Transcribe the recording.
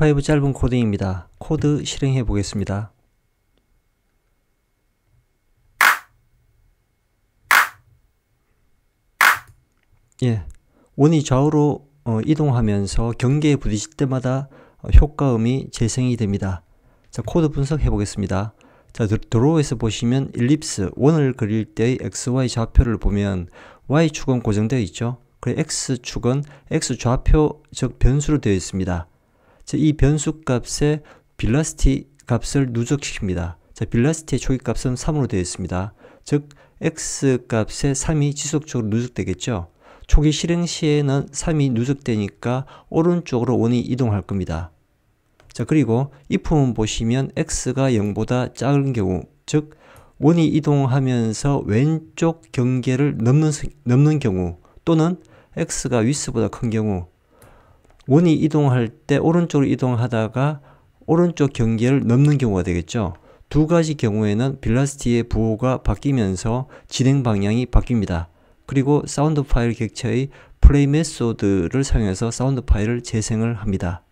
닥5 짧은 코딩입니다. 코드 실행해 보겠습니다. 원이 좌우로 이동하면서 경계에 부딪힐 때마다 효과음이 재생이 됩니다. 자, 코드 분석해 보겠습니다. 자, 드로우에서 보시면 일립스, 원을 그릴 때의 XY 좌표를 보면 Y축은 고정되어 있죠. 그리고 X축은 X 좌표, 즉 변수로 되어 있습니다. 자, 이 변수 값에 velocity 값을 누적시킵니다. 자, velocity의 초기값은 3으로 되어 있습니다. 즉 X 값에 3이 지속적으로 누적되겠죠. 초기 실행 시에는 3이 누적되니까 오른쪽으로 원이 이동할 겁니다. 자, 그리고 if는 보시면 x가 0보다 작은 경우, 즉 원이 이동하면서 왼쪽 경계를 넘는 경우, 또는 x가 위스보다 큰 경우, 원이 이동할 때 오른쪽으로 이동하다가 오른쪽 경계를 넘는 경우가 되겠죠. 두 가지 경우에는 velocity의 부호가 바뀌면서 진행 방향이 바뀝니다. 그리고 사운드 파일 객체의 플레이 메소드를 사용해서 사운드 파일을 재생을 합니다.